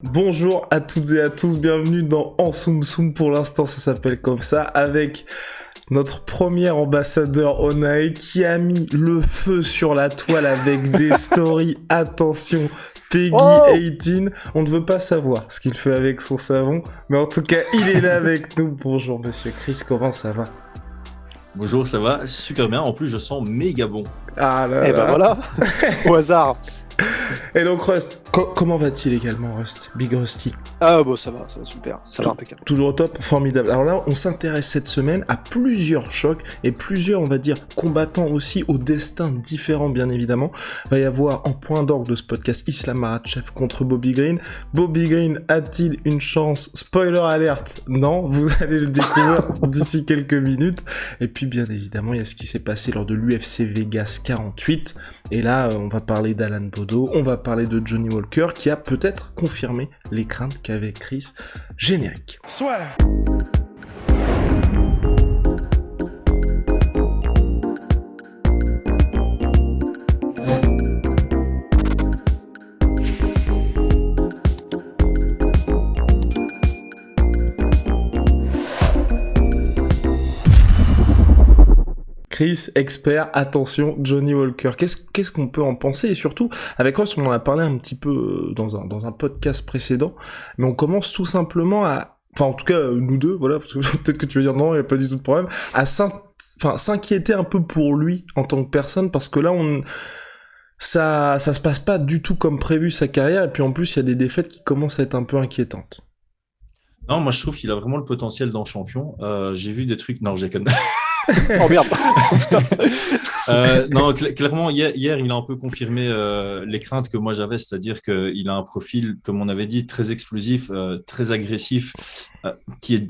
Bonjour à toutes et à tous, bienvenue dans En Soum Soum, pour l'instant ça s'appelle comme ça, avec notre premier ambassadeur Onae qui a mis le feu sur la toile avec des stories, attention, Peggy 18, on ne veut pas savoir ce qu'il fait avec son savon, mais en tout cas il est là avec nous. Bonjour monsieur Chris, comment ça va? Bonjour, ça va super bien, en plus je sens méga bon. Ah là Et là. ben voilà, au hasard. Et donc Rust, comment va-t-il également Rust? Big Rusty? Ah bon, ça va super, ça va impeccable. Toujours au top, formidable. Alors là, on s'intéresse cette semaine à plusieurs chocs et plusieurs, on va dire, combattants aussi aux destins différents, bien évidemment. Il va y avoir en point d'orgue de ce podcast Islam Makhachev contre Bobby Green. Bobby Green a-t-il une chance? Spoiler alerte, non, vous allez le découvrir d'ici quelques minutes. Et puis, bien évidemment, il y a ce qui s'est passé lors de l'UFC Vegas 48. Et là, on va parler d'Alan Bodo, on va parler de Johnny Walker, qui a peut-être confirmé les craintes qu'avait Chris. Générique. Soit. Chris, expert, attention, Johnny Walker. Qu'est-ce qu'on peut en penser? Et surtout, avec Ross, on en a parlé un petit peu dans un podcast précédent, mais on commence tout simplement à, enfin en tout cas nous deux, voilà, parce que peut-être que tu vas dire non, il n'y a pas du tout de problème, à s'inquiéter un peu pour lui en tant que personne, parce que là ça se passe pas du tout comme prévu sa carrière, et puis en plus il y a des défaites qui commencent à être un peu inquiétantes. Non, moi je trouve qu'il a vraiment le potentiel d'un champion. J'ai vu des trucs, non, j'ai Oh merde. non, clairement, hier, il a un peu confirmé les craintes que moi j'avais, c'est-à-dire qu'il a un profil, comme on avait dit, très explosif, très agressif, qui est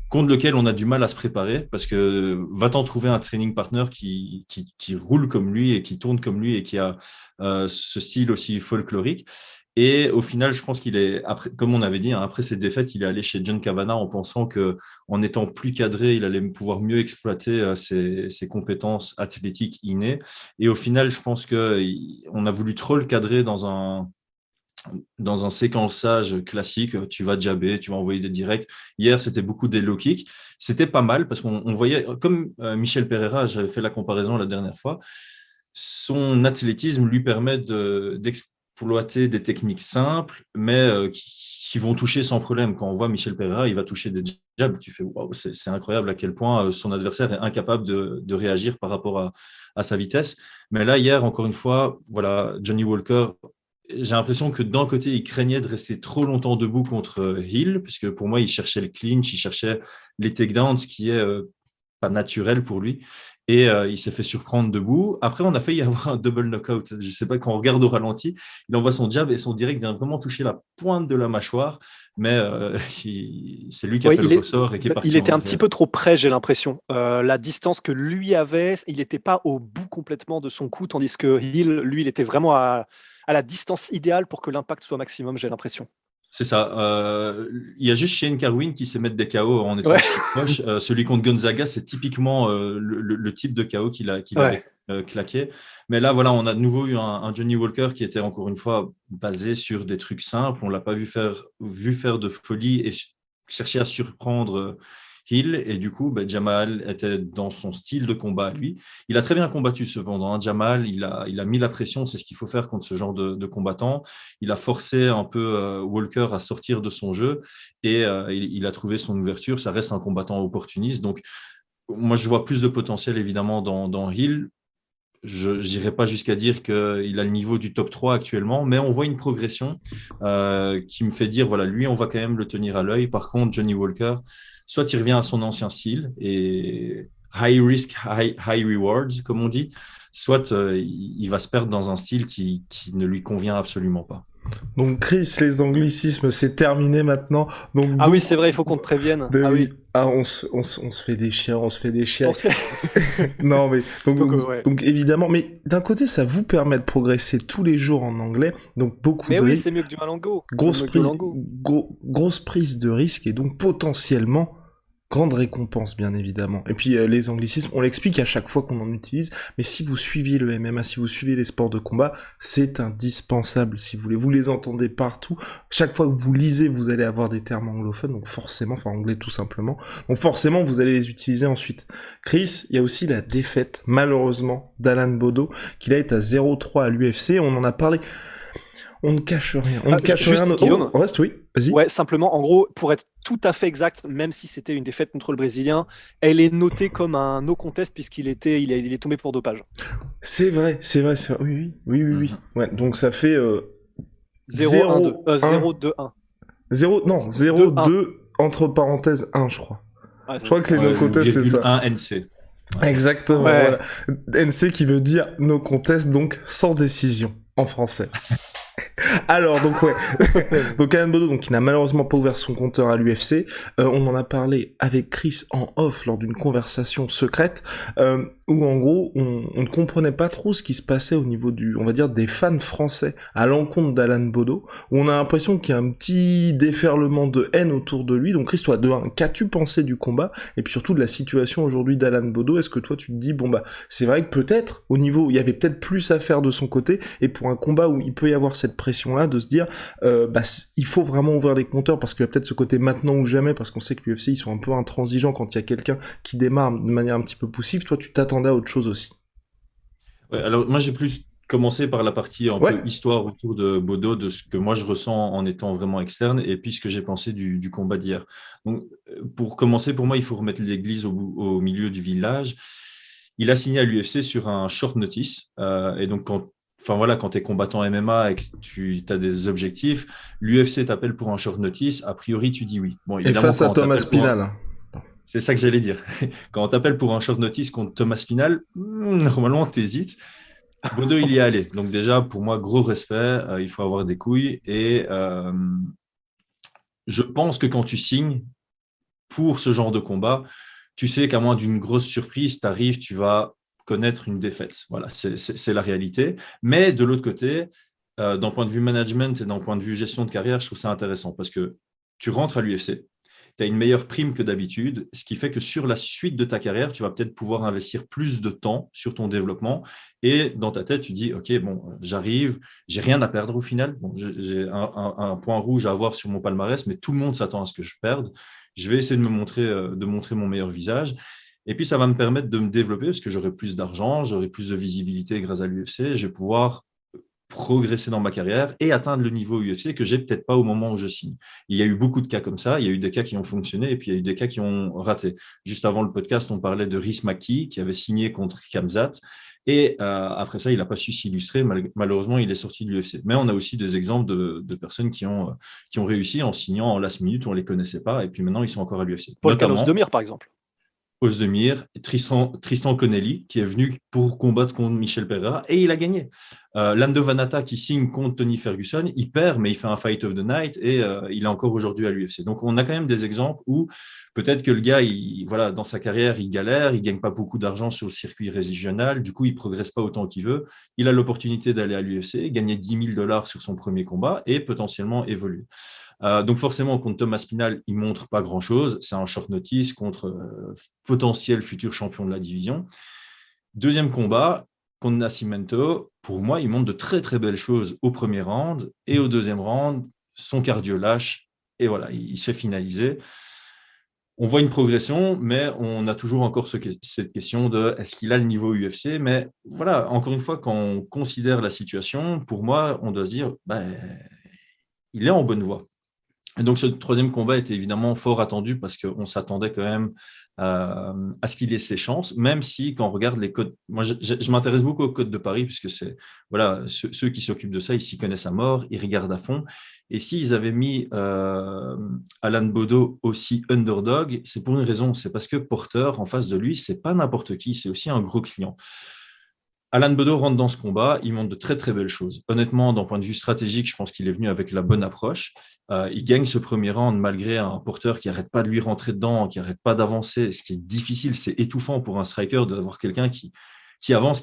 contre lequel on a du mal à se préparer, parce que va-t-en trouver un training partner qui roule comme lui et qui tourne comme lui et qui a ce style aussi folklorique. Et au final, je pense qu'il est, après, comme on avait dit, hein, après cette défaite, il est allé chez John Kavanagh en pensant que, en étant plus cadré, il allait pouvoir mieux exploiter ses compétences athlétiques innées. Et au final, je pense qu'on a voulu trop le cadrer dans un séquençage classique. Tu vas jabber, tu vas envoyer des directs. Hier, c'était beaucoup des low kicks. C'était pas mal parce qu'on voyait, comme Michel Pereira, j'avais fait la comparaison la dernière fois, son athlétisme lui permet d'exploiter des techniques simples, mais qui vont toucher sans problème. Quand on voit Michel Pereira, il va toucher des jabs, tu fais wow, c'est incroyable à quel point son adversaire est incapable de réagir par rapport à sa vitesse. Mais là, hier, encore une fois, voilà, Johnny Walker, j'ai l'impression que d'un côté, il craignait de rester trop longtemps debout contre Hill, puisque pour moi, il cherchait le clinch, il cherchait les takedowns, ce qui est pas naturel pour lui. Et il s'est fait surprendre debout. Après, on a failli avoir un double knockout. Je ne sais pas, quand on regarde au ralenti, il envoie son jab et son direct vient vraiment toucher la pointe de la mâchoire. Mais c'est lui qui a fait le ressort et qui est parti. Il était un petit peu trop près, j'ai l'impression. La distance que lui avait, il n'était pas au bout complètement de son coup, tandis que Hill, lui, il était vraiment à la distance idéale pour que l'impact soit maximum, j'ai l'impression. C'est ça. Il y a juste Shane Carwin qui sait mettre des KO en étant proche. Celui contre Gonzaga, c'est typiquement le type de KO qu'il a claqué. Mais là, voilà, on a de nouveau eu un Johnny Walker qui était encore une fois basé sur des trucs simples. On l'a pas vu faire de folie et chercher à surprendre Hill. Et du coup, Jamal était dans son style de combat à lui. Il a très bien combattu cependant. Jamal, il a mis la pression. C'est ce qu'il faut faire contre ce genre de combattant. Il a forcé un peu Walker à sortir de son jeu et il a trouvé son ouverture. Ça reste un combattant opportuniste. Donc, moi, je vois plus de potentiel évidemment dans Hill. Je n'irai pas jusqu'à dire qu'il a le niveau du top 3 actuellement, mais on voit une progression qui me fait dire, voilà, lui, on va quand même le tenir à l'œil. Par contre, Johnny Walker, soit il revient à son ancien style et high risk, high rewards, comme on dit, soit il va se perdre dans un style qui ne lui convient absolument pas. Donc Chris, les anglicismes, c'est terminé maintenant. Donc, oui, c'est vrai, il faut qu'on te prévienne. On se fait des chiens, Non, mais donc évidemment, mais d'un côté, ça vous permet de progresser tous les jours en anglais, donc beaucoup mais de oui, c'est mieux que du Malango. grosse prise de risque et donc potentiellement grande récompense, bien évidemment. Et puis les anglicismes, on l'explique à chaque fois qu'on en utilise, mais si vous suivez le MMA, si vous suivez les sports de combat, c'est indispensable, si vous voulez. Vous les entendez partout. Chaque fois que vous lisez, vous allez avoir des termes anglophones, donc forcément, enfin anglais tout simplement. Donc forcément, vous allez les utiliser ensuite. Chris, il y a aussi la défaite, malheureusement, d'Alan Bodo, qui là est à 0-3 à l'UFC. On en a parlé. On ne cache rien. On ne cache juste, rien. Guillaume, reste, oui. Vas-y. Ouais, simplement, en gros, pour être tout à fait exact, même si c'était une défaite contre le Brésilien, elle est notée comme un no contest puisqu'il il est tombé pour dopage. C'est vrai. Oui. Mhm. Ouais, donc ça fait 0-1-2. 0-2-1. 2-1. 0-2 entre parenthèses 1, je crois. Ouais, Je crois que les no contest, c'est ça. 1 NC. Ouais. Exactement, Ouais. voilà. NC qui veut dire no contest, donc sans décision en français. Alors, donc ouais. Donc Alan Bodo, donc, qui n'a malheureusement pas ouvert son compteur à l'UFC. On en a parlé avec Chris en off lors d'une conversation secrète, où en gros, on ne comprenait pas trop ce qui se passait au niveau on va dire, des fans français à l'encontre d'Alan Bodo, où on a l'impression qu'il y a un petit déferlement de haine autour de lui. Donc Chris, toi, qu'as-tu pensé du combat, et puis surtout de la situation aujourd'hui d'Alan Bodo? Est-ce que toi, tu te dis, bon bah, c'est vrai que peut-être, au niveau, il y avait peut-être plus à faire de son côté, et pour un combat où il peut y avoir cette pression-là, de se dire, il faut vraiment ouvrir les compteurs, parce qu'il y a peut-être ce côté maintenant ou jamais, parce qu'on sait que l'UFC, ils sont un peu intransigeants quand il y a quelqu'un qui démarre de manière un petit peu poussive. Toi, tu t'attendais à autre chose aussi? Ouais, alors, moi, j'ai plus commencé par la partie un Ouais. peu histoire autour de Bodo, de ce que moi je ressens en étant vraiment externe, et puis ce que j'ai pensé du combat d'hier. Donc, pour commencer, pour moi, il faut remettre l'église au milieu du village. Il a signé à l'UFC sur un short notice, et donc quand tu es combattant MMA et que tu as des objectifs, l'UFC t'appelle pour un short notice, a priori, tu dis oui. Bon, Et évidemment, face à quand on Thomas t'appelle pour Spinal. c'est ça que j'allais dire. Quand on t'appelle pour un short notice contre Thomas Spinal, normalement, tu hésites. Bodo, il y est allé. Donc déjà, pour moi, gros respect. Il faut avoir des couilles. Et je pense que quand tu signes pour ce genre de combat, tu sais qu'à moins d'une grosse surprise, tu arrives, tu vas connaître une défaite. Voilà, c'est la réalité. Mais de l'autre côté, d'un point de vue management et d'un point de vue gestion de carrière, je trouve ça intéressant parce que tu rentres à l'UFC, tu as une meilleure prime que d'habitude, ce qui fait que sur la suite de ta carrière, tu vas peut-être pouvoir investir plus de temps sur ton développement. Et dans ta tête, tu dis, OK, bon, j'arrive, j'ai rien à perdre au final. Bon, j'ai un point rouge à avoir sur mon palmarès, mais tout le monde s'attend à ce que je perde. Je vais essayer de montrer mon meilleur visage. Et puis, ça va me permettre de me développer parce que j'aurai plus d'argent, j'aurai plus de visibilité grâce à l'UFC. Je vais pouvoir progresser dans ma carrière et atteindre le niveau UFC que j'ai peut-être pas au moment où je signe. Il y a eu beaucoup de cas comme ça. Il y a eu des cas qui ont fonctionné et puis il y a eu des cas qui ont raté. Juste avant le podcast, on parlait de Rhys McKee qui avait signé contre Khamzat. Et après ça, il n'a pas su s'illustrer. Malheureusement, il est sorti de l'UFC. Mais on a aussi des exemples de personnes qui ont réussi en signant en last minute, on ne les connaissait pas, et puis maintenant, ils sont encore à l'UFC. Paul Carlos Demir, par exemple. Ozdemir, Tristan Connelly, qui est venu pour combattre contre Michel Pereira, et il a gagné. Lando Vannata, qui signe contre Tony Ferguson, il perd, mais il fait un Fight of the Night, et il est encore aujourd'hui à l'UFC. Donc, on a quand même des exemples où peut-être que le gars, voilà, dans sa carrière, il galère, il ne gagne pas beaucoup d'argent sur le circuit régional, du coup, il ne progresse pas autant qu'il veut. Il a l'opportunité d'aller à l'UFC, gagner $10 000 sur son premier combat, et potentiellement évoluer. Donc forcément, contre Thomas Spinal, il ne montre pas grand-chose. C'est un short notice contre potentiel futur champion de la division. Deuxième combat, contre Nascimento, pour moi, il montre de très très belles choses au premier round. Et au deuxième round, son cardio lâche. Et voilà, il se fait finaliser. On voit une progression, mais on a toujours encore cette question de est-ce qu'il a le niveau UFC? Mais voilà, encore une fois, quand on considère la situation, pour moi, on doit se dire, il est en bonne voie. Et donc, ce troisième combat était évidemment fort attendu parce qu'on s'attendait quand même à ce qu'il ait ses chances, même si quand on regarde les codes, moi je m'intéresse beaucoup aux codes de Paris puisque c'est voilà ceux qui s'occupent de ça, ils s'y connaissent à mort, ils regardent à fond. Et s'ils avaient mis Alan Bodo aussi underdog, c'est pour une raison, c'est parce que Porter en face de lui, c'est pas n'importe qui, c'est aussi un gros client. Alan Bodo rentre dans ce combat, il montre de très très belles choses. Honnêtement, d'un point de vue stratégique, je pense qu'il est venu avec la bonne approche. Il gagne ce premier round malgré un porteur qui n'arrête pas de lui rentrer dedans, qui n'arrête pas d'avancer. Ce qui est difficile, c'est étouffant pour un striker d'avoir quelqu'un qui avance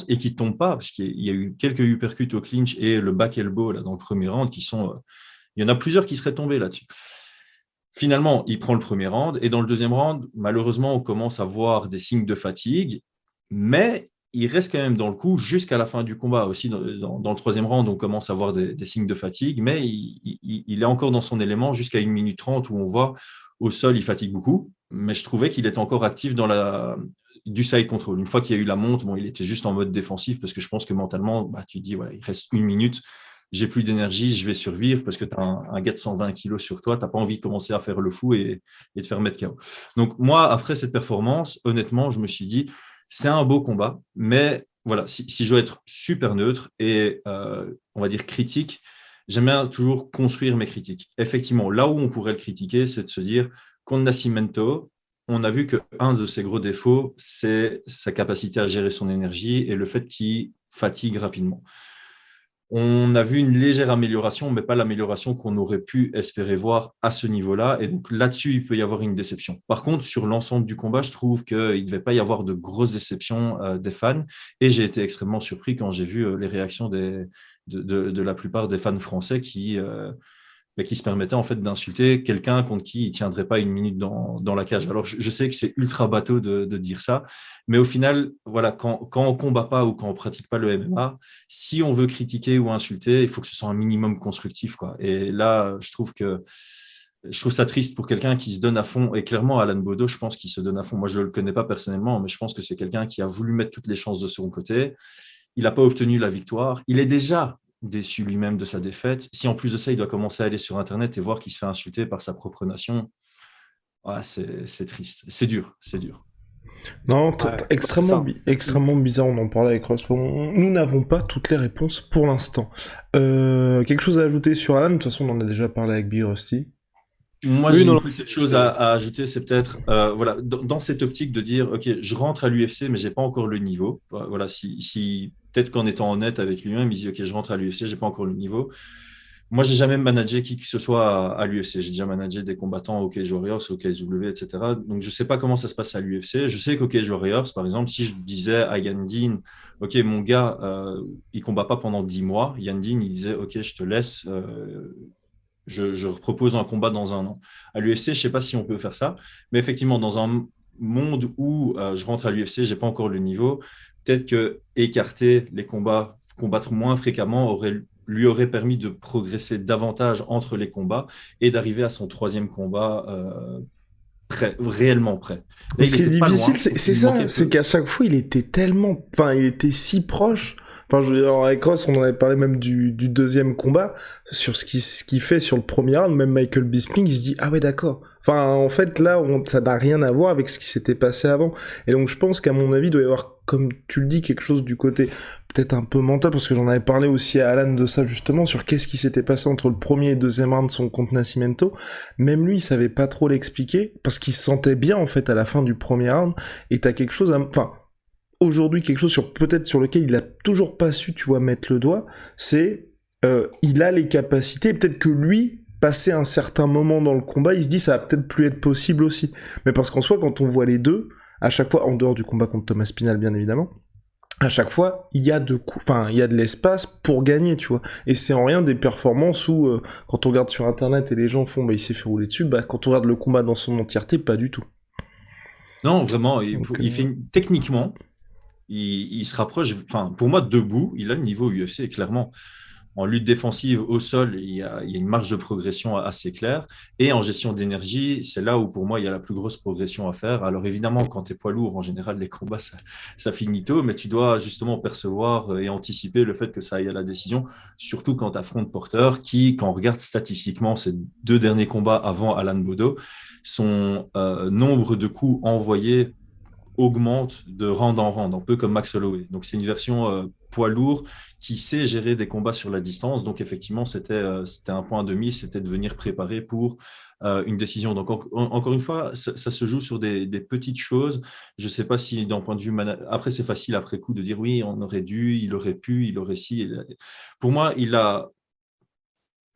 et qui ne tombe pas, parce qu'il y a eu quelques uppercuts au clinch et le back elbow là, dans le premier round qui sont... il y en a plusieurs qui seraient tombés là-dessus. Finalement, il prend le premier round et dans le deuxième round, malheureusement, on commence à voir des signes de fatigue, mais il reste quand même dans le coup jusqu'à la fin du combat. Aussi, dans le troisième round, on commence à voir des signes de fatigue, mais il est encore dans son élément jusqu'à 1 minute 30 où on voit au sol, il fatigue beaucoup, mais je trouvais qu'il était encore actif dans du side control. Une fois qu'il y a eu la monte, bon, il était juste en mode défensif parce que je pense que mentalement, tu te dis, voilà, il reste 1 minute, j'ai plus d'énergie, je vais survivre parce que tu as un gars de 120 kilos sur toi, tu n'as pas envie de commencer à faire le fou et te faire mettre KO. Donc moi, après cette performance, honnêtement, je me suis dit, c'est un beau combat, mais voilà, si je dois être super neutre et on va dire critique, j'aime bien toujours construire mes critiques. Effectivement, là où on pourrait le critiquer, c'est de se dire, contre Nascimento, on a vu qu'un de ses gros défauts, c'est sa capacité à gérer son énergie et le fait qu'il fatigue rapidement. On a vu une légère amélioration, mais pas l'amélioration qu'on aurait pu espérer voir à ce niveau-là. Et donc là-dessus, il peut y avoir une déception. Par contre, sur l'ensemble du combat, je trouve qu'il ne devait pas y avoir de grosses déceptions des fans. Et j'ai été extrêmement surpris quand j'ai vu les réactions de la plupart des fans français qui se permettait en fait d'insulter quelqu'un contre qui il ne tiendrait pas 1 minute dans la cage. Alors, je sais que c'est ultra bateau de dire ça, mais au final, voilà, quand on ne combat pas ou quand on ne pratique pas le MMA, si on veut critiquer ou insulter, il faut que ce soit un minimum constructif, quoi. Et là, je trouve ça triste pour quelqu'un qui se donne à fond. Et clairement, Alan Baudot, je pense qu'il se donne à fond. Moi, je ne le connais pas personnellement, mais je pense que c'est quelqu'un qui a voulu mettre toutes les chances de son côté. Il n'a pas obtenu la victoire. Il est déjà déçu lui-même de sa défaite. Si en plus de ça, il doit commencer à aller sur Internet et voir qu'il se fait insulter par sa propre nation, c'est triste. C'est dur, c'est dur. Non, extrêmement, extrêmement bizarre, on en parlait avec Ross. Nous n'avons pas toutes les réponses pour l'instant. Quelque chose à ajouter sur Alan? De toute façon, on en a déjà parlé avec Big Rusty. Moi, j'ai une petite chose à ajouter, c'est peut-être voilà, dans cette optique de dire, OK, je rentre à l'UFC, mais je n'ai pas encore le niveau. Voilà, si peut-être qu'en étant honnête avec lui-même, il dit, OK, je rentre à l'UFC, je n'ai pas encore le niveau. Moi, je n'ai jamais managé qui que ce soit à l'UFC. J'ai déjà managé des combattants au Cage Warriors, au KSW, etc. Donc, je ne sais pas comment ça se passe à l'UFC. Je sais qu'au Cage Warriors, par exemple, si je disais à Yandine, OK, mon gars, il ne combat pas pendant 10 mois, Yandine, il disait, OK, je te laisse, je propose un combat dans 1 an. À l'UFC, je ne sais pas si on peut faire ça, mais effectivement, dans un monde où je rentre à l'UFC, je n'ai pas encore le niveau, peut-être que écarter les combats, combattre moins fréquemment lui aurait permis de progresser davantage entre les combats et d'arriver à son 3e combat réellement prêt. Là, ce qui est difficile, c'est ça, c'est qu'à chaque fois, il était si proche. Enfin, avec Ross, on en avait parlé même du 2e combat, sur ce qu'il fait sur le premier round, même Michael Bisping, il se dit, ah ouais, d'accord. Enfin, en fait, là, ça n'a rien à voir avec ce qui s'était passé avant. Et donc, je pense qu'à mon avis, il doit y avoir, comme tu le dis, quelque chose du côté peut-être un peu mental, parce que j'en avais parlé aussi à Alan de ça, justement, sur qu'est-ce qui s'était passé entre le premier et 2e round de son contre Nascimento. Même lui, il savait pas trop l'expliquer, parce qu'il se sentait bien, en fait, à la fin du premier round, et t'as quelque chose aujourd'hui, quelque chose peut-être sur lequel il a toujours pas su, tu vois, mettre le doigt, c'est il a les capacités, peut-être que lui, passé un certain moment dans le combat, il se dit ça va peut-être plus être possible aussi. Mais parce qu'en soi, quand on voit les deux, à chaque fois, en dehors du combat contre Thomas Spinal, bien évidemment, à chaque fois, il y a de l'espace pour gagner, tu vois. Et c'est en rien des performances où, quand on regarde sur Internet et les gens font, il s'est fait rouler dessus, quand on regarde le combat dans son entièreté, pas du tout. Non, vraiment, il fait techniquement, il se rapproche, pour moi, debout, il a le niveau UFC, clairement. En lutte défensive au sol, il y a une marge de progression assez claire. Et en gestion d'énergie, c'est là où, pour moi, il y a la plus grosse progression à faire. Alors, évidemment, quand tu es poids lourd, en général, les combats, ça finit tôt, mais tu dois justement percevoir et anticiper le fait que ça aille à la décision, surtout quand tu affrontes Porter, qui, quand on regarde statistiquement ces 2 derniers combats avant Alan Baudot, son nombre de coups envoyés augmente de round en round, un peu comme Max Holloway. Donc, c'est une version poids lourd qui sait gérer des combats sur la distance. Donc, effectivement, c'était un point de mise, c'était de venir préparer pour une décision. Donc, encore une fois, ça se joue sur des petites choses. Je ne sais pas si, d'un point de vue... Après, c'est facile après coup de dire oui, on aurait dû, il aurait pu, il aurait si. Pour moi, il a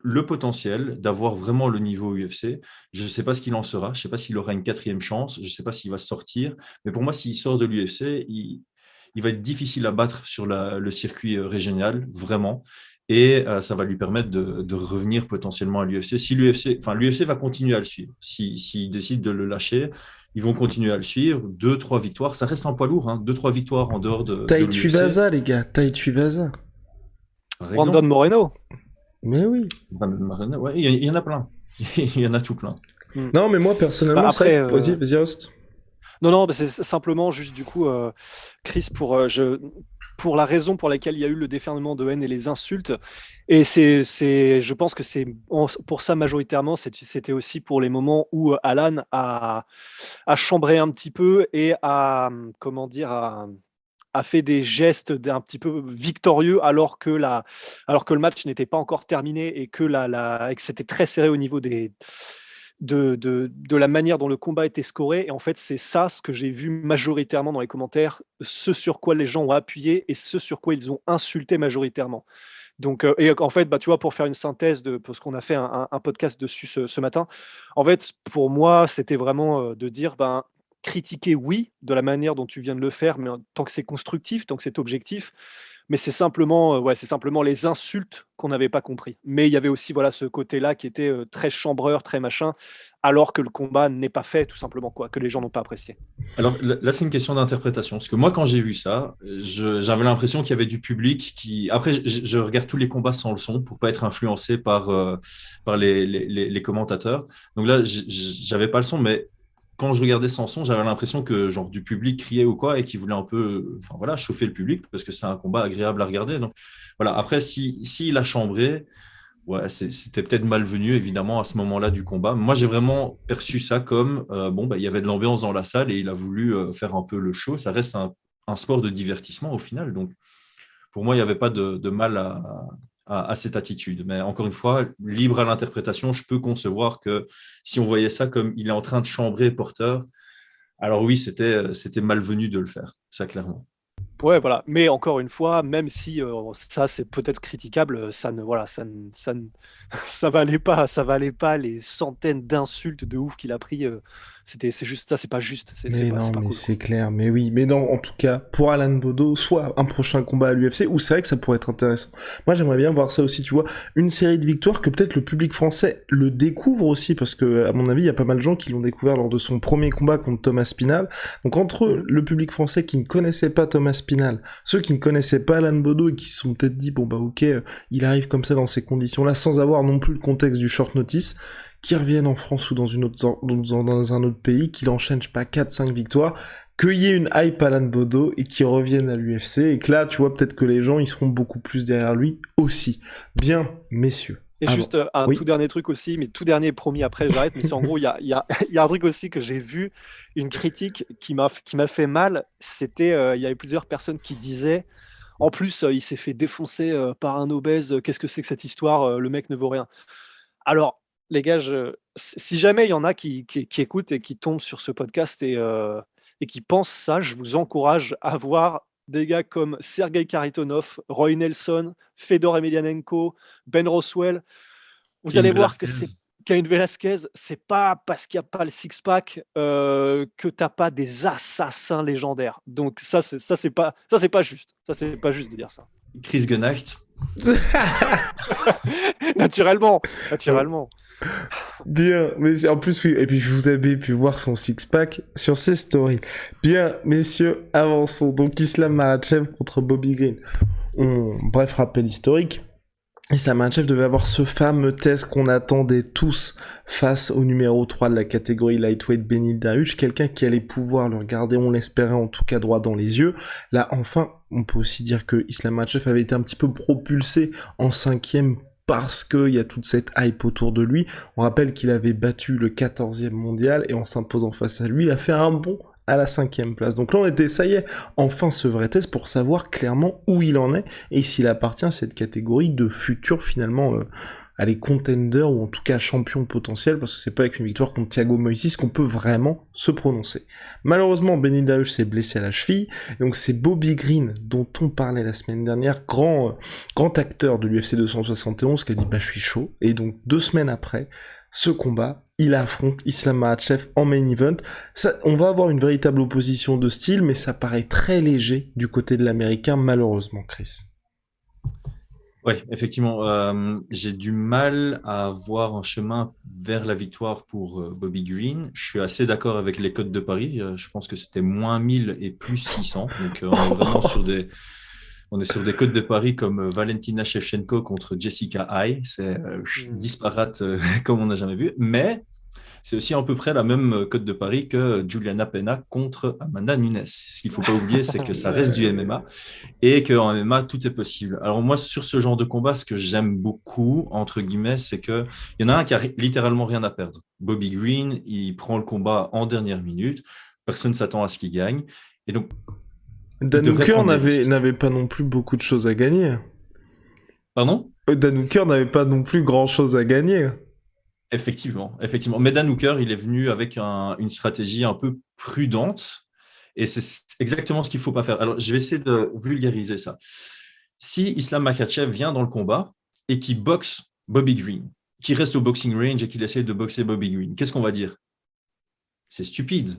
le potentiel d'avoir vraiment le niveau UFC. Je ne sais pas ce qu'il en sera. Je ne sais pas s'il aura une 4e chance. Je ne sais pas s'il va sortir. Mais pour moi, s'il sort de l'UFC, il va être difficile à battre sur le circuit régional, vraiment. Et ça va lui permettre de revenir potentiellement à l'UFC. Si l'UFC va continuer à le suivre. S'ils décident de le lâcher, ils vont continuer à le suivre. 2-3 victoires, ça reste un poids lourd. 2-3 victoires en dehors de Tai l'UFC. Tuivasa, les gars, Tai Tuivasa. Brandon Moreno. Mais oui. Ouais, il y en a plein. Il y en a tout plein. Non, mais moi, personnellement, après, vas-y, Host. Non, c'est simplement juste du coup, Chris, pour la raison pour laquelle il y a eu le déferlement de haine et les insultes. Et je pense que c'est pour ça majoritairement, c'était aussi pour les moments où Alan a chambré un petit peu et a fait des gestes un petit peu victorieux alors que le match n'était pas encore terminé et que c'était très serré au niveau de la manière dont le combat était scoré. Et en fait, c'est ça ce que j'ai vu majoritairement dans les commentaires, ce sur quoi les gens ont appuyé et ce sur quoi ils ont insulté majoritairement. Donc, et en fait, tu vois, pour faire une synthèse parce qu'on a fait un podcast dessus ce matin, en fait, pour moi, c'était vraiment de dire, critiquer, oui, de la manière dont tu viens de le faire, mais tant que c'est constructif, tant que c'est objectif. Mais c'est simplement les insultes qu'on n'avait pas compris. Mais il y avait aussi ce côté-là qui était très chambreur, très machin, alors que le combat n'est pas fait, tout simplement, que les gens n'ont pas apprécié. Alors là, c'est une question d'interprétation. Parce que moi, quand j'ai vu ça, j'avais l'impression qu'il y avait du public qui... Après, je regarde tous les combats sans le son pour pas être influencé par les commentateurs. Donc là, j'avais pas le son, mais quand je regardais sans son, j'avais l'impression que genre du public criait ou quoi et qui voulait un peu, chauffer le public parce que c'est un combat agréable à regarder. Donc voilà. Après, s'il a chambré, ouais, c'était peut-être malvenu évidemment à ce moment-là du combat. Moi, j'ai vraiment perçu ça comme il y avait de l'ambiance dans la salle et il a voulu faire un peu le show. Ça reste un sport de divertissement au final. Donc pour moi, il n'y avait pas de mal à cette attitude. Mais encore une fois, libre à l'interprétation, je peux concevoir que si on voyait ça comme il est en train de chambrer Porter, alors oui, c'était malvenu de le faire, ça clairement. Ouais, voilà. Mais encore une fois, même si ça c'est peut-être critiquable, ça valait pas les centaines d'insultes de ouf qu'il a pris. C'est juste ça, c'est pas juste. Mais non, c'est pas mais cool, c'est clair, mais oui. Mais non, en tout cas, pour Alan Bodo, soit un prochain combat à l'UFC, ou c'est vrai que ça pourrait être intéressant. Moi, j'aimerais bien voir ça aussi, tu vois, une série de victoires que peut-être le public français le découvre aussi, parce que, à mon avis, il y a pas mal de gens qui l'ont découvert lors de son premier combat contre Thomas Spinal. Donc, entre le public français qui ne connaissait pas Thomas Spinal, ceux qui ne connaissaient pas Alan Bodo et qui se sont peut-être dit, bon bah ok, il arrive comme ça dans ces conditions-là, sans avoir non plus le contexte du short notice, qui reviennent en France ou dans un autre pays, qu'il enchaîne, je sais pas, 4-5 victoires, qu'il y ait une hype Alan Bodo et qu'il revienne à l'UFC, et que là, tu vois, peut-être que les gens, ils seront beaucoup plus derrière lui aussi. Bien, messieurs. Et juste tout dernier truc aussi, mais tout dernier promis après j'arrête, mais c'est en gros, il y a un truc aussi que j'ai vu, une critique qui m'a fait mal, c'était, il y avait plusieurs personnes qui disaient, en plus, il s'est fait défoncer par un obèse, qu'est-ce que c'est que cette histoire, le mec ne vaut rien. Alors, les gars, si jamais il y en a qui écoutent et qui tombent sur ce podcast et qui pensent ça, je vous encourage à voir des gars comme Sergei Kharitonov, Roy Nelson, Fedor Emelianenko, Ben Roswell. Vous allez voir que c'est Cain Velasquez, c'est pas parce qu'il n'y a pas le six-pack que t'as pas des assassins légendaires. Donc ça c'est pas juste. Ça c'est pas juste de dire ça. Chris Gunacht. Naturellement. Bien, mais en plus, oui, et puis vous avez pu voir son six-pack sur ses stories. Bien, messieurs, avançons. Donc, Islam Makhachev contre Bobby Green. Bref, rappel historique. Islam Makhachev devait avoir ce fameux test qu'on attendait tous face au numéro 3 de la catégorie lightweight Beneil Dariush, quelqu'un qui allait pouvoir le regarder, on l'espérait en tout cas droit dans les yeux. Là, enfin, on peut aussi dire que Islam Makhachev avait été un petit peu propulsé en 5e parce qu'il y a toute cette hype autour de lui. On rappelle qu'il avait battu le 14e mondial et en s'imposant face à lui, il a fait un bond à la 5e place. Donc là, on était, ça y est, enfin ce vrai test pour savoir clairement où il en est et s'il appartient à cette catégorie de futurs finalement les contenders ou en tout cas champions potentiels, parce que c'est pas avec une victoire contre Thiago Moïse qu'on peut vraiment se prononcer. Malheureusement, Beneil Dariush s'est blessé à la cheville, donc c'est Bobby Green dont on parlait la semaine dernière, grand acteur de l'UFC 271 qui a dit bah je suis chaud, et donc 2 semaines après ce combat, il affronte Islam Makhachev en main event. Ça, on va avoir une véritable opposition de style, mais ça paraît très léger du côté de l'américain, malheureusement, Chris. Oui, effectivement, j'ai du mal à voir un chemin vers la victoire pour Bobby Green. Je suis assez d'accord avec les cotes de Paris. Je pense que c'était moins 1000 et plus 600. Donc, on est vraiment on est sur des cotes de Paris comme Valentina Shevchenko contre Jessica Eye. C'est Hmm. disparate comme on n'a jamais vu. Mais c'est aussi à peu près la même cote de Paris que Juliana Pena contre Amanda Nunes. Ce qu'il ne faut pas oublier, c'est que ça reste du Ouais. MMA et qu'en MMA, tout est possible. Alors moi, sur ce genre de combat, ce que j'aime beaucoup, entre guillemets, c'est qu'il y en a un qui a littéralement rien à perdre. Bobby Green, il prend le combat en dernière minute. Personne ne s'attend à ce qu'il gagne. Et donc, il Dan devrait Hooker prendre des risques. n'avait pas non plus beaucoup de choses à gagner. Pardon? Dan Hooker n'avait pas non plus grand-chose à gagner. Effectivement, effectivement. Mais Dan Hooker, il est venu avec une stratégie un peu prudente. Et c'est exactement ce qu'il ne faut pas faire. Alors, je vais essayer de vulgariser ça. Si Islam Makhachev vient dans le combat et qu'il boxe Bobby Green, qu'il reste au boxing range et qu'il essaie de boxer Bobby Green, qu'est-ce qu'on va dire? C'est stupide.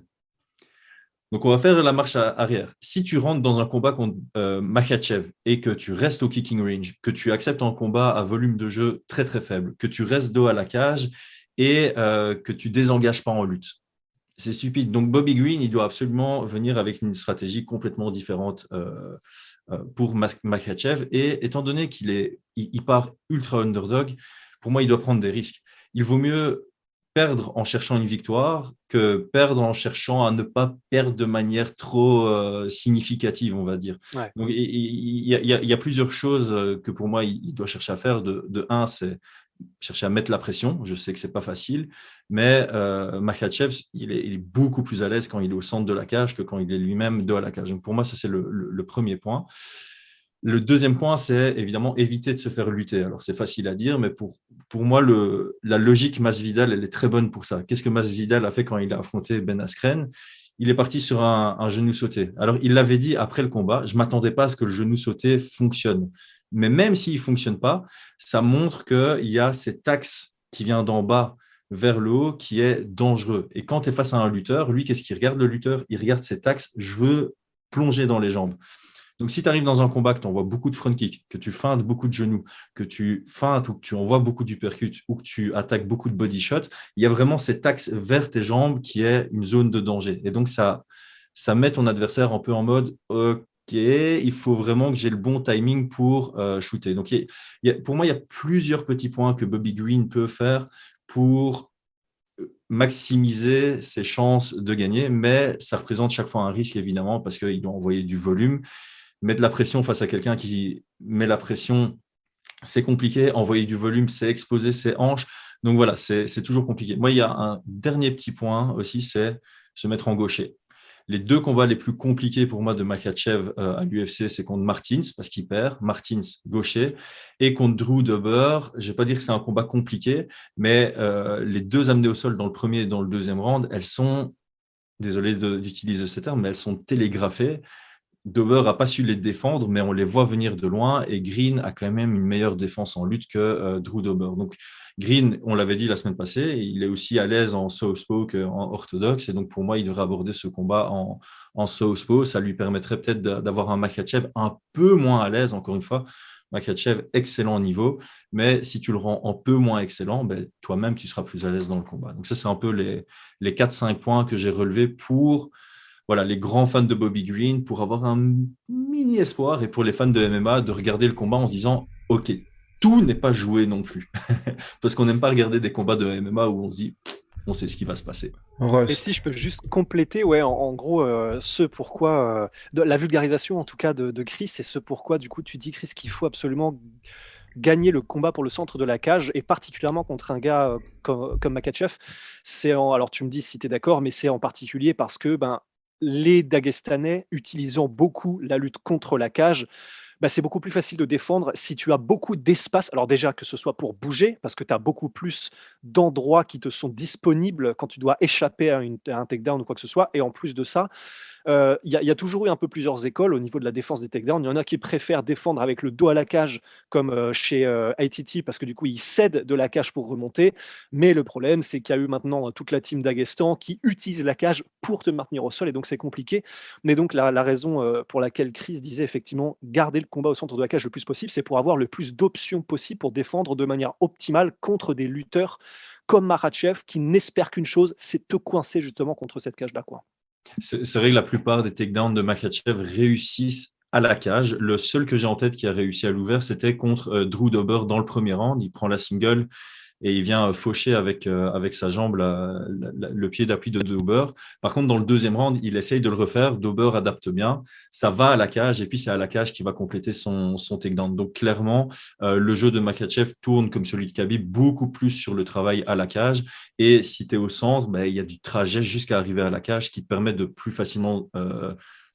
Donc, on va faire la marche arrière. Si tu rentres dans un combat contre Makhachev et que tu restes au kicking range, que tu acceptes un combat à volume de jeu très très faible, que tu restes dos à la cage et que tu désengages pas en lutte, c'est stupide. Donc, Bobby Green, il doit absolument venir avec une stratégie complètement différente pour Makhachev. Et étant donné il part ultra underdog, pour moi, il doit prendre des risques. Il vaut mieux perdre en cherchant une victoire que perdre en cherchant à ne pas perdre de manière trop significative, on va dire. Ouais. Donc, il y a plusieurs choses que pour moi, il doit chercher à faire. De un, c'est chercher à mettre la pression. Je sais que c'est pas facile, mais Makhachev, il est beaucoup plus à l'aise quand il est au centre de la cage que quand il est lui-même dos à la cage. Donc pour moi, ça c'est le premier point. Le deuxième point, c'est évidemment éviter de se faire lutter. Alors c'est facile à dire, mais pour moi, la logique Masvidal, elle est très bonne pour ça. Qu'est-ce que Masvidal a fait quand il a affronté Ben Askren? Il est parti sur un genou sauté. Alors, il l'avait dit après le combat, je ne m'attendais pas à ce que le genou sauté fonctionne. Mais même s'il ne fonctionne pas, ça montre qu'il y a cet axe qui vient d'en bas vers le haut qui est dangereux. Et quand tu es face à un lutteur, lui, qu'est-ce qu'il regarde le lutteur? Il regarde cet axe, je veux plonger dans les jambes. Donc, si tu arrives dans un combat, que tu envoies beaucoup de front kick, que tu feintes beaucoup de genoux, que tu feintes ou que tu envoies beaucoup d'uppercut ou que tu attaques beaucoup de body shot, il y a vraiment cet axe vers tes jambes qui est une zone de danger. Et donc, ça met ton adversaire un peu en mode OK, il faut vraiment que j'ai le bon timing pour shooter. Donc, pour moi, il y a plusieurs petits points que Bobby Green peut faire pour maximiser ses chances de gagner, mais ça représente chaque fois un risque, évidemment, parce qu'il doit envoyer du volume. Mettre la pression face à quelqu'un qui met la pression, c'est compliqué. Envoyer du volume, c'est exposer ses hanches. Donc voilà, c'est toujours compliqué. Moi, il y a un dernier petit point aussi, c'est se mettre en gaucher. Les deux combats les plus compliqués pour moi de Makhachev à l'UFC, c'est contre Martins, parce qu'il perd, Martins gaucher, et contre Drew Dober. Je ne vais pas dire que c'est un combat compliqué, mais les deux amenés au sol dans le premier et dans le deuxième round, elles sont, désolé d'utiliser ce terme, mais elles sont télégraphées. Dober n'a pas su les défendre, mais on les voit venir de loin et Green a quand même une meilleure défense en lutte que Drew Dober. Donc Green, on l'avait dit la semaine passée, il est aussi à l'aise en southpaw qu'en orthodoxe et donc pour moi, il devrait aborder ce combat en southpaw. Ça lui permettrait peut-être d'avoir un Makhachev un peu moins à l'aise, encore une fois. Makhachev, excellent niveau, mais si tu le rends un peu moins excellent, ben, toi-même, tu seras plus à l'aise dans le combat. Donc ça, c'est un peu les 4-5 points que j'ai relevés pour voilà, les grands fans de Bobby Green pour avoir un mini espoir et pour les fans de MMA de regarder le combat en se disant OK, tout n'est pas joué non plus. Parce qu'on n'aime pas regarder des combats de MMA où on se dit on sait ce qui va se passer. Et si Rust. je peux juste compléter, ouais, en gros, ce pourquoi, la vulgarisation en tout cas de Chris, c'est ce pourquoi, du coup, tu dis, Chris, qu'il faut absolument gagner le combat pour le centre de la cage, et particulièrement contre un gars comme Makhachev. Alors tu me dis si tu es d'accord, mais c'est en particulier parce que ben, les Dagestanais utilisant beaucoup la lutte contre la cage, bah, c'est beaucoup plus facile de défendre si tu as beaucoup d'espace. Alors déjà, que ce soit pour bouger, parce que tu as beaucoup plus d'endroits qui te sont disponibles quand tu dois échapper à un takedown ou quoi que ce soit. Et en plus de ça, y a toujours eu un peu plusieurs écoles au niveau de la défense des takedowns. Il y en a qui préfèrent défendre avec le dos à la cage, comme chez ITT, parce que du coup, ils cèdent de la cage pour remonter. Mais le problème, c'est qu'il y a eu maintenant toute la team d'Aguestan qui utilise la cage pour te maintenir au sol, et donc c'est compliqué. Mais donc, la raison pour laquelle Chris disait effectivement garder le combat au centre de la cage le plus possible, c'est pour avoir le plus d'options possible pour défendre de manière optimale contre des lutteurs comme Makhachev qui n'espère qu'une chose, c'est te coincer justement contre cette cage-là, quoi. C'est vrai que la plupart des takedowns de Makhachev réussissent à la cage. Le seul que j'ai en tête qui a réussi à l'ouvert, c'était contre Drew Dober dans le premier round. Il prend la single et il vient faucher avec sa jambe le pied d'appui de Dober. Par contre, dans le deuxième round, il essaye de le refaire. Dober adapte bien. Ça va à la cage et puis c'est à la cage qui va compléter son takedown. Donc clairement, le jeu de Makhachev tourne comme celui de Khabib beaucoup plus sur le travail à la cage. Et si tu es au centre, ben, il y a du trajet jusqu'à arriver à la cage qui te permet de plus facilement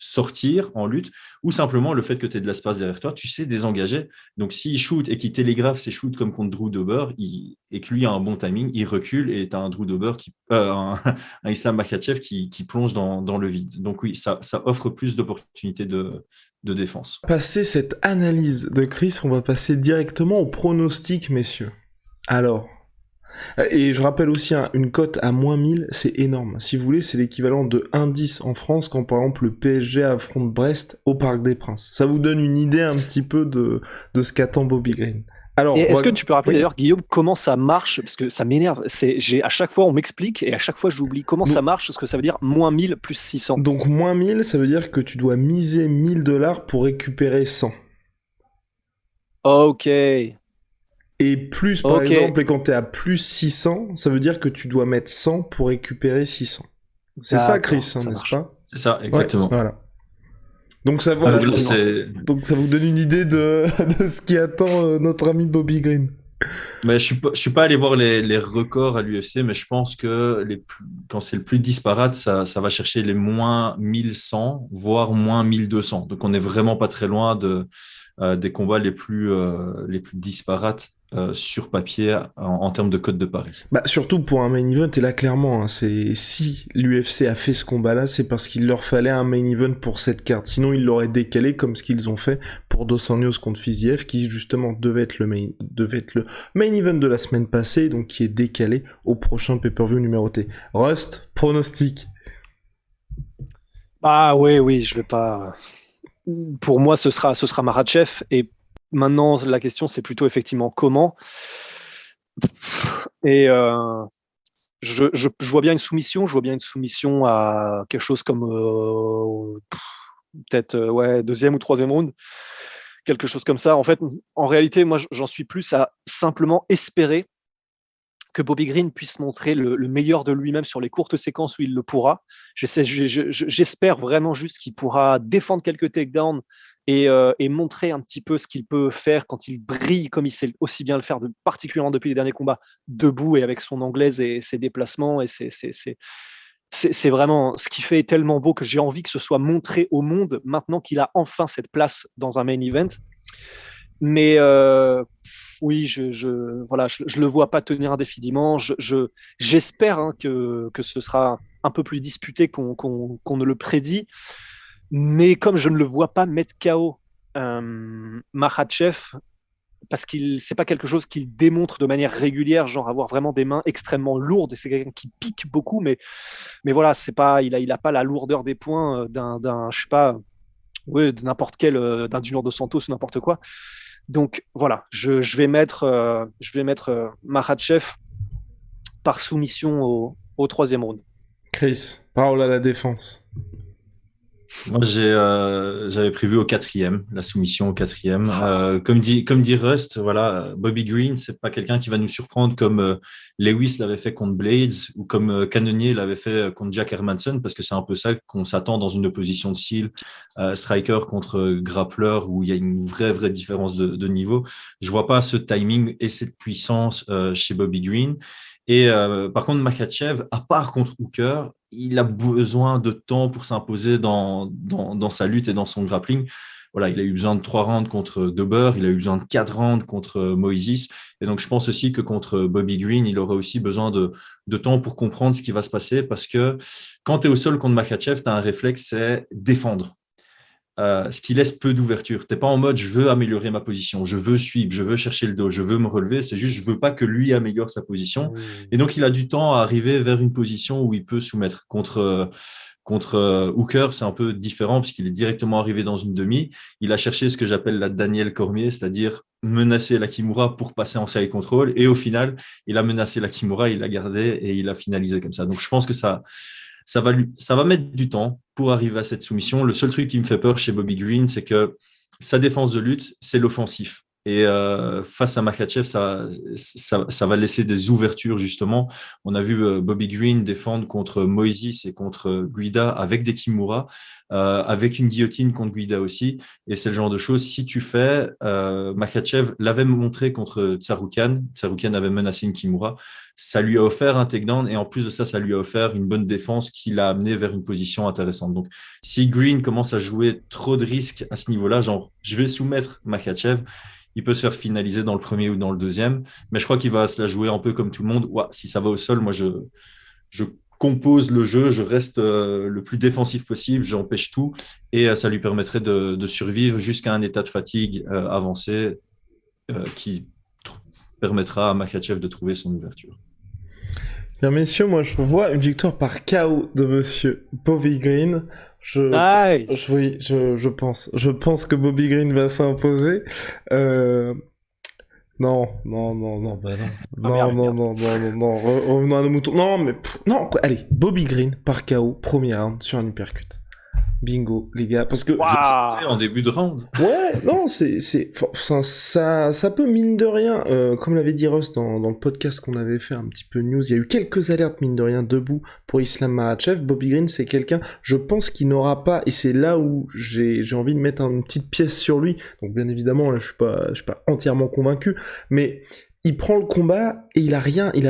sortir en lutte, ou simplement le fait que tu aies de l'espace derrière toi, tu sais désengager. Donc s'il shoot et qu'il télégraphe ses shoots comme contre Drew Dober, et que lui a un bon timing, il recule et tu as un Drew Dober, un Islam Makhachev qui plonge dans le vide. Donc oui, ça offre plus d'opportunités de défense. Passer cette analyse de Chris, on va passer directement au pronostic, messieurs. Alors, et je rappelle aussi, une cote à moins 1000, c'est énorme. Si vous voulez, c'est l'équivalent de 1,10 en France quand par exemple le PSG affronte Brest au Parc des Princes. Ça vous donne une idée un petit peu de ce qu'attend Bobby Green. Alors, et est-ce que tu peux rappeler d'ailleurs, Guillaume, comment ça marche? Parce que ça m'énerve. À chaque fois, on m'explique et à chaque fois, j'oublie comment ça marche, ce que ça veut dire moins 1000 plus 600. Donc, moins 1000, ça veut dire que tu dois miser $1000 pour récupérer 100. Ok. Et plus, par exemple, et quand t'es à plus 600, ça veut dire que tu dois mettre 100 pour récupérer 600. C'est ça, Chris, n'est-ce pas? C'est ça, exactement. Ouais, voilà. Donc ça, donc ça vous donne une idée de ce qui attend notre ami Bobby Green. Mais je suis pas allé voir les records à l'UFC, mais je pense que quand c'est le plus disparate, ça va chercher les moins 1100, voire moins 1200. Donc on n'est vraiment pas très loin des combats les plus disparates sur papier en termes de cote de Paris. Bah, surtout pour un main event, et là clairement, c'est si l'UFC a fait ce combat-là, c'est parce qu'il leur fallait un main event pour cette carte. Sinon, ils l'auraient décalé comme ce qu'ils ont fait pour Dos Anjos contre Fiziev, qui justement devait être le main event de la semaine passée, donc qui est décalé au prochain pay-per-view numéroté. Rust, pronostic. Ah oui, je vais pas. Pour moi, ce sera Makhachev. Et maintenant, la question, c'est plutôt effectivement comment. Et je vois bien une soumission. Je vois bien une soumission à quelque chose comme peut-être deuxième ou troisième round. Quelque chose comme ça. En fait, en réalité, moi, j'en suis plus à simplement espérer que Bobby Green puisse montrer le meilleur de lui-même sur les courtes séquences où il le pourra. J'espère vraiment juste qu'il pourra défendre quelques takedowns et montrer un petit peu ce qu'il peut faire quand il brille comme il sait aussi bien le faire, particulièrement depuis les derniers combats, debout et avec son anglaise et ses déplacements. Et c'est vraiment ce qui fait tellement beau que j'ai envie que ce soit montré au monde maintenant qu'il a enfin cette place dans un main event. Mais oui, je le vois pas tenir indéfiniment. J'espère que ce sera un peu plus disputé qu'on ne le prédit. Mais comme je ne le vois pas mettre KO Makhachev, parce que c'est pas quelque chose qu'il démontre de manière régulière, genre avoir vraiment des mains extrêmement lourdes, et c'est quelqu'un qui pique beaucoup, mais voilà, c'est pas, il a pas la lourdeur des poings d'un je sais pas, de n'importe quel, d'un Junior Dos Santos ou n'importe quoi. Donc voilà, je vais mettre Makhachev par soumission au troisième round. Chris, parole à la défense. Moi, j'avais prévu au quatrième, la soumission au quatrième. Comme dit Rust, voilà, Bobby Green, c'est pas quelqu'un qui va nous surprendre comme Lewis l'avait fait contre Blades ou comme Cannonier l'avait fait contre Jack Hermanson, parce que c'est un peu ça qu'on s'attend dans une opposition de style, striker contre grappler, où il y a une vraie différence de niveau. Je vois pas ce timing et cette puissance chez Bobby Green. Et par contre, Makhachev, à part contre Hooker, il a besoin de temps pour s'imposer dans sa lutte et dans son grappling. voilà, il a eu besoin de 3 rounds contre Dober, il a eu besoin de 4 rounds contre Moises. Et donc, je pense aussi que contre Bobby Green, il aurait aussi besoin de temps pour comprendre ce qui va se passer parce que quand tu es au sol contre Makhachev, tu as un réflexe, c'est défendre. Ce qui laisse peu d'ouverture. Tu n'es pas en mode je veux améliorer ma position, je veux suivre, je veux chercher le dos, je veux me relever. C'est juste je veux pas que lui améliore sa position. Et donc, il a du temps à arriver vers une position où il peut soumettre. Contre Hooker, c'est un peu différent parce qu'il est directement arrivé dans une demi. Il a cherché ce que j'appelle la Daniel Cormier, c'est-à-dire menacer la Kimura pour passer en side control. Et au final, il a menacé la Kimura, il l'a gardé et il a finalisé comme ça. Donc, je pense que ça va mettre du temps pour arriver à cette soumission. Le seul truc qui me fait peur chez Bobby Green, c'est que sa défense de lutte, c'est l'offensif. Et face à Makhachev, ça va laisser des ouvertures, justement. On a vu Bobby Green défendre contre Moises et contre Guida avec des Kimura, avec une guillotine contre Guida aussi. Et c'est le genre de choses, si tu fais, Makhachev l'avait montré contre Tsarukyan. Tsarukyan avait menacé une Kimura. Ça lui a offert un takedown et en plus de ça, ça lui a offert une bonne défense qui l'a amené vers une position intéressante. Donc, si Green commence à jouer trop de risques à ce niveau-là, genre, je vais soumettre Makhachev, il peut se faire finaliser dans le premier ou dans le deuxième, mais je crois qu'il va se la jouer un peu comme tout le monde. Ouah, si ça va au sol, moi, je compose le jeu, je reste le plus défensif possible, j'empêche tout, et ça lui permettrait de survivre jusqu'à un état de fatigue avancé qui permettra à Makhachev de trouver son ouverture. Bien, messieurs, moi je vois une victoire par KO de monsieur Bobby Green. Nice. Oui, je pense. Je pense que Bobby Green va s'imposer. Non, bah non. Non. Revenons à nos moutons. Non, mais non, quoi. Allez, Bobby Green par KO, premier round sur un uppercut. Bingo, les gars, parce que en début de round. Ouais, non, ça peut mine de rien, comme l'avait dit Ross dans le podcast qu'on avait fait un petit peu news, il y a eu quelques alertes mine de rien debout pour Islam Makhachev. Bobby Green, c'est quelqu'un, je pense qu'il n'aura pas, et c'est là où j'ai envie de mettre une petite pièce sur lui. Donc bien évidemment, là, je suis pas entièrement convaincu, mais il prend le combat et il a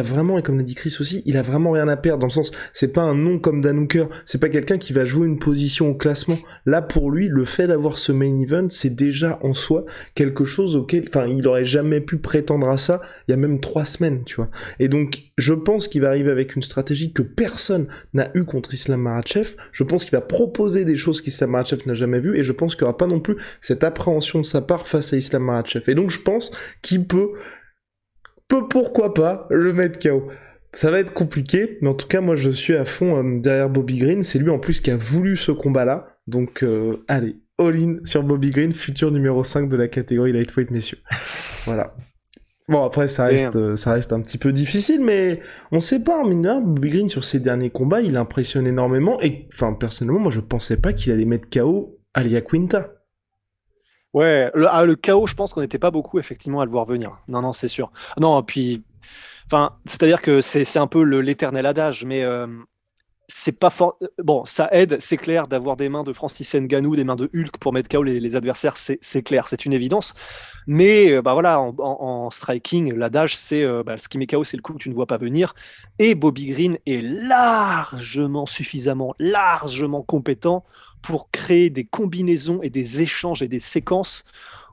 vraiment, et comme l'a dit Chris aussi, il a vraiment rien à perdre, dans le sens, c'est pas un nom comme Dan Hooker, c'est pas quelqu'un qui va jouer une position au classement. Là, pour lui, le fait d'avoir ce main event, c'est déjà en soi quelque chose auquel, il aurait jamais pu prétendre à ça il y a même 3 semaines, tu vois. Et donc, je pense qu'il va arriver avec une stratégie que personne n'a eu contre Islam Makhachev. Je pense qu'il va proposer des choses qu'Islam Makhachev n'a jamais vues, et je pense qu'il n'y aura pas non plus cette appréhension de sa part face à Islam Makhachev. Et donc, je pense qu'il peut pourquoi pas le mettre KO. Ça va être compliqué, mais en tout cas, moi, je suis à fond derrière Bobby Green. C'est lui, en plus, qui a voulu ce combat-là. Donc, allez, all-in sur Bobby Green, futur numéro 5 de la catégorie lightweight, messieurs. Voilà. Bon, après, ça reste un petit peu difficile, mais on sait pas, mine de rien, Bobby Green, sur ses derniers combats, il impressionne énormément. Et, personnellement, moi, je pensais pas qu'il allait mettre KO Alia Quinta. Ouais, le chaos, je pense qu'on n'était pas beaucoup effectivement à le voir venir. Non, c'est sûr. Non, puis, c'est-à-dire que c'est un peu l'éternel adage, mais c'est pas fort. Bon, ça aide, c'est clair, d'avoir des mains de Francis Ngannou, des mains de Hulk pour mettre KO les adversaires, c'est clair, c'est une évidence. Mais voilà, en striking, l'adage, c'est ce qui met KO, c'est le coup que tu ne vois pas venir. Et Bobby Green est largement compétent pour créer des combinaisons et des échanges et des séquences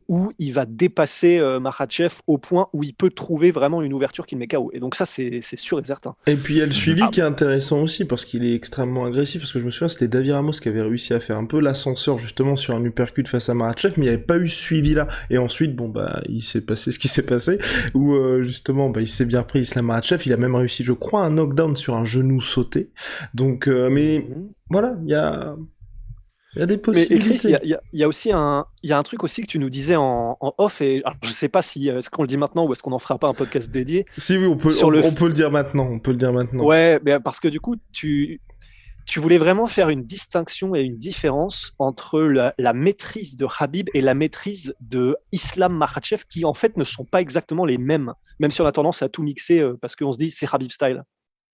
où il va dépasser Makhachev au point où il peut trouver vraiment une ouverture qui le met KO. Et donc ça, c'est sûr et certain. Et puis il y a le suivi qui est intéressant aussi, parce qu'il est extrêmement agressif, parce que je me souviens, c'était David Ramos qui avait réussi à faire un peu l'ascenseur justement sur un uppercut face à Makhachev, mais il n'y avait pas eu ce suivi-là. Et ensuite, il s'est passé ce qui s'est passé, où justement, il s'est bien pris Islam Makhachev, il a même réussi, je crois, un knockdown sur un genou sauté. Donc, voilà, il y a des possibilités. Mais Chris, il y a aussi un truc aussi que tu nous disais en off, et alors, je sais pas si est-ce qu'on le dit maintenant ou est-ce qu'on en fera pas un podcast dédié. Si oui, on peut le dire maintenant. Ouais, mais parce que du coup, tu voulais vraiment faire une distinction et une différence entre la maîtrise de Khabib et la maîtrise de Islam Makhachev, qui en fait ne sont pas exactement les mêmes, même si on a tendance à tout mixer parce qu'on se dit c'est Khabib style.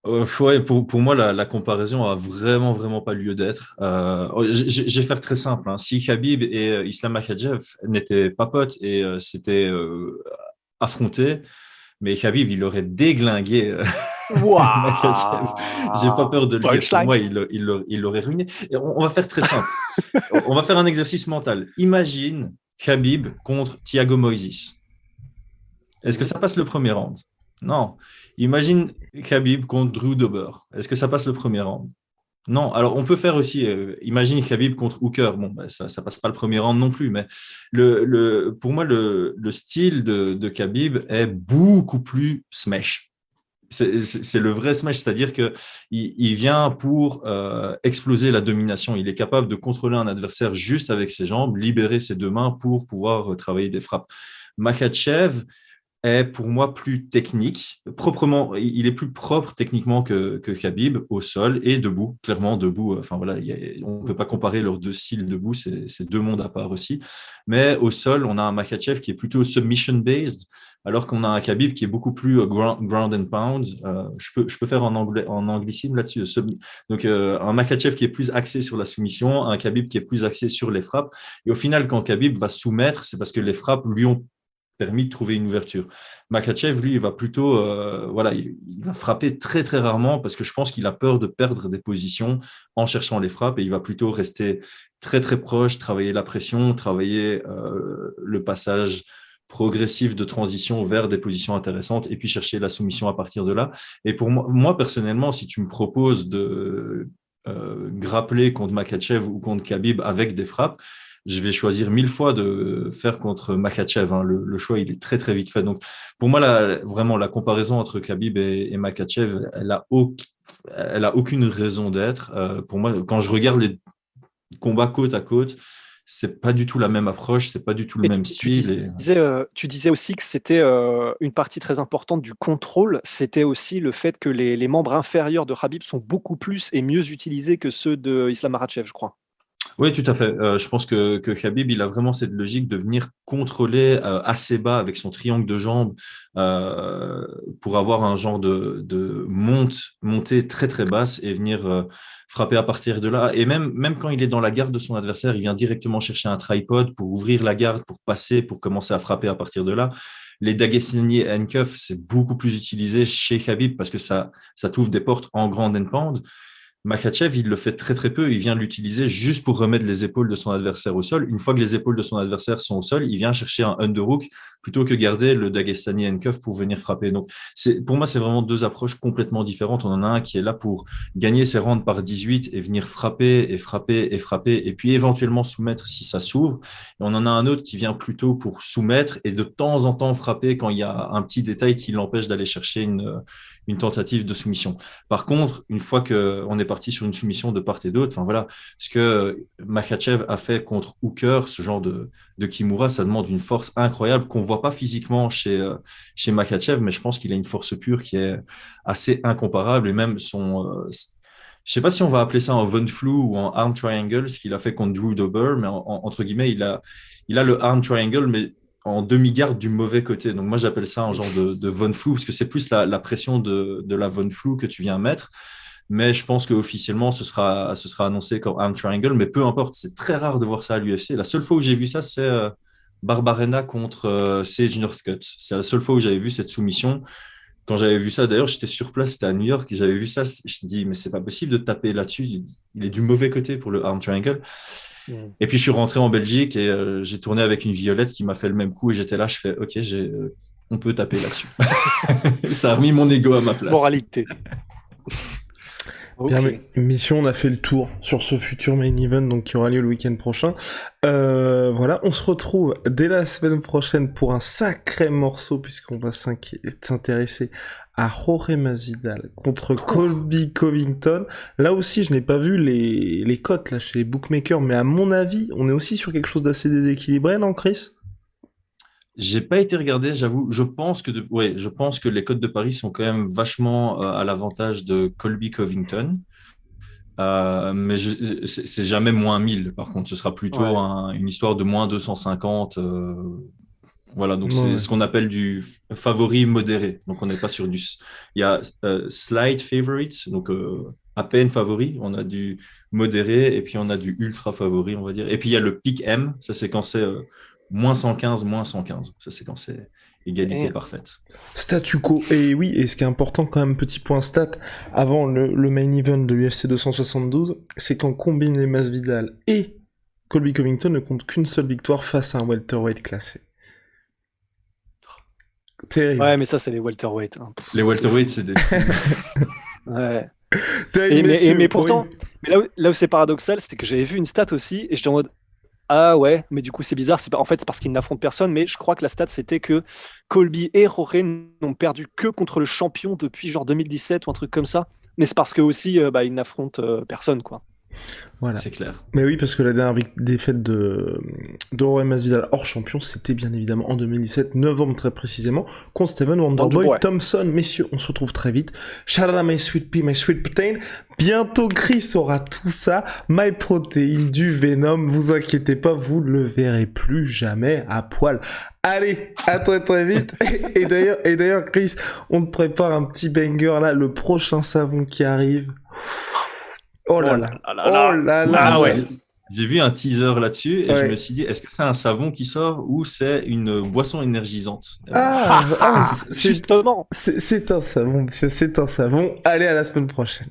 Ouais, pour moi, la comparaison a vraiment pas lieu d'être. Je vais faire très simple. Si Khabib et Islam Makhachev n'étaient pas potes et s'étaient affrontés, mais Khabib, il aurait déglingué Makhachev, j'ai pas peur de le dire. Pour Punchline. moi, il l'aurait ruiné. Et on va faire très simple. On va faire un exercice mental. Imagine Khabib contre Thiago Moises. Est-ce que ça passe le premier round? Non. Imagine Khabib contre Drew Dober. Est-ce que ça passe le premier round? Non. Alors, on peut faire aussi, imagine Khabib contre Hooker. Bon, bah, ça passe pas le premier round non plus, mais pour moi, le style de Khabib est beaucoup plus smash. C'est le vrai smash, c'est-à-dire qu'il vient pour exploser la domination. Il est capable de contrôler un adversaire juste avec ses jambes, libérer ses deux mains pour pouvoir travailler des frappes. Makhachev est pour moi plus technique, proprement, il est plus propre techniquement que Khabib au sol et debout, clairement debout. Enfin voilà, on ne peut pas comparer leurs deux styles debout, c'est deux mondes à part aussi. Mais au sol, on a un Makhachev qui est plutôt submission based, alors qu'on a un Khabib qui est beaucoup plus ground and pound. Je peux faire en anglicisme là-dessus. Donc un Makhachev qui est plus axé sur la soumission, un Khabib qui est plus axé sur les frappes. Et au final, quand Khabib va soumettre, c'est parce que les frappes lui ont permis de trouver une ouverture. Makhachev, lui, il va plutôt, il va frapper très très rarement parce que je pense qu'il a peur de perdre des positions en cherchant les frappes et il va plutôt rester très très proche, travailler la pression, travailler le passage progressif de transition vers des positions intéressantes et puis chercher la soumission à partir de là. Et pour moi personnellement, si tu me proposes de grappler contre Makhachev ou contre Khabib avec des frappes, je vais choisir 1000 fois de faire contre Makhachev. Hein. Le choix, il est très, très vite fait. Donc, pour moi, vraiment, la comparaison entre Khabib et Makhachev, elle a aucune raison d'être. Pour moi, quand je regarde les combats côte à côte, c'est pas du tout la même approche, c'est pas du tout le même style. Tu disais aussi que c'était une partie très importante du contrôle. C'était aussi le fait que les membres inférieurs de Khabib sont beaucoup plus et mieux utilisés que ceux de Islam Makhachev, je crois. Oui, tout à fait. Je pense que Khabib, il a vraiment cette logique de venir contrôler assez bas avec son triangle de jambes pour avoir un genre de montée très très basse et venir frapper à partir de là. Et même quand il est dans la garde de son adversaire, il vient directement chercher un tripod pour ouvrir la garde, pour passer, pour commencer à frapper à partir de là. Les Dagestani handcuffs, c'est beaucoup plus utilisé chez Khabib parce que ça t'ouvre des portes en grand and pound. Makhachev, il le fait très très peu. Il vient l'utiliser juste pour remettre les épaules de son adversaire au sol. Une fois que les épaules de son adversaire sont au sol, il vient chercher un underhook plutôt que garder le Dagestani handcuff pour venir frapper. Donc, pour moi, c'est vraiment deux approches complètement différentes. On en a un qui est là pour gagner ses rounds par 18 et venir frapper et frapper et frapper et puis éventuellement soumettre si ça s'ouvre. Et on en a un autre qui vient plutôt pour soumettre et de temps en temps frapper quand il y a un petit détail qui l'empêche d'aller chercher une tentative de soumission. Par contre, une fois qu'on est parti sur une soumission de part et d'autre, enfin voilà, ce que Makhachev a fait contre Hooker, ce genre de Kimura, ça demande une force incroyable qu'on voit pas physiquement chez Makhachev, mais je pense qu'il a une force pure qui est assez incomparable et même je sais pas si on va appeler ça un Von Flue ou un arm triangle, ce qu'il a fait contre Drew Dober, mais entre guillemets, il a le arm triangle, mais en demi-garde du mauvais côté. Donc moi, j'appelle ça un genre de Von Flue, parce que c'est plus la pression de la Von Flue que tu viens mettre. Mais je pense qu'officiellement, ce sera annoncé comme arm triangle. Mais peu importe, c'est très rare de voir ça à l'UFC. La seule fois où j'ai vu ça, c'est Barbarena contre Sage Northcutt. C'est la seule fois où j'avais vu cette soumission. Quand j'avais vu ça, d'ailleurs, j'étais sur place, c'était à New York, et j'avais vu ça. Je me dis, mais c'est pas possible de taper là-dessus. Il est du mauvais côté pour le arm triangle. Et puis je suis rentré en Belgique et j'ai tourné avec une Violette qui m'a fait le même coup et j'étais là, je fais ok, on peut taper là-dessus. Ça a remis mon ego à ma place. Moralité. Bien, mission, on a fait le tour sur ce futur main event donc qui aura lieu le week-end prochain. Voilà, on se retrouve dès la semaine prochaine pour un sacré morceau puisqu'on va s'intéresser à Jorge Masvidal contre Colby Covington. Là aussi, je n'ai pas vu les cotes là chez les bookmakers, mais à mon avis, on est aussi sur quelque chose d'assez déséquilibré, non, Chris ? J'ai pas été regardé, j'avoue. Je pense que les cotes de Paris sont quand même vachement à l'avantage de Colby Covington. Mais c'est jamais moins 1000. Par contre, ce sera plutôt une histoire de moins 250. Voilà, donc c'est ce qu'on appelle du favori modéré. Donc on n'est pas sur du. Il y a slight favorites, donc à peine favori. On a du modéré et puis on a du ultra favori, on va dire. Et puis il y a le pick M. Ça c'est quand c'est moins 115, moins 115. Ça c'est quand c'est égalité Et- parfaite. Statu quo. Et oui, et ce qui est important quand même, petit point stat, avant le main event de l'UFC 272, c'est qu'en combiné Masvidal et Colby Covington ne compte qu'une seule victoire face à un welterweight classé. Terrible. Ouais, mais ça, c'est les welterweight. Hein. Pff, Les welterweights, c'est des... Ouais. Terrible, messieurs. Mais pourtant, Oui. mais là où c'est paradoxal, c'est que j'avais vu une stat aussi, et j'étais en mode, ah ouais, mais du coup c'est bizarre, en fait c'est parce qu'ils n'affrontent personne, mais je crois que la stat c'était que Colby et Jorge n'ont perdu que contre le champion depuis genre 2017 ou un truc comme ça, mais c'est parce que aussi ils n'affrontent personne, quoi. Voilà. C'est clair. Mais oui, parce que la dernière défaite de Jorge Masvidal hors champion, c'était bien évidemment en 2017, novembre très précisément, contre Steven Wonderboy Wonderboy. Thompson. Messieurs, on se retrouve très vite. Shout out à my sweet pea, my sweet protein. Bientôt, Chris aura tout ça. My protein, du Venom. Vous inquiétez pas, vous le verrez plus jamais à poil. Allez, à très très vite. Et d'ailleurs, Chris, on te prépare un petit banger là, le prochain savon qui arrive. Oh là là. Oh là là. Ah ouais. J'ai vu un teaser là-dessus et Ouais. je me suis dit, est-ce que c'est un savon qui sort ou c'est une boisson énergisante? Ah, Justement. c'est un savon, monsieur, c'est un savon. Allez, à la semaine prochaine.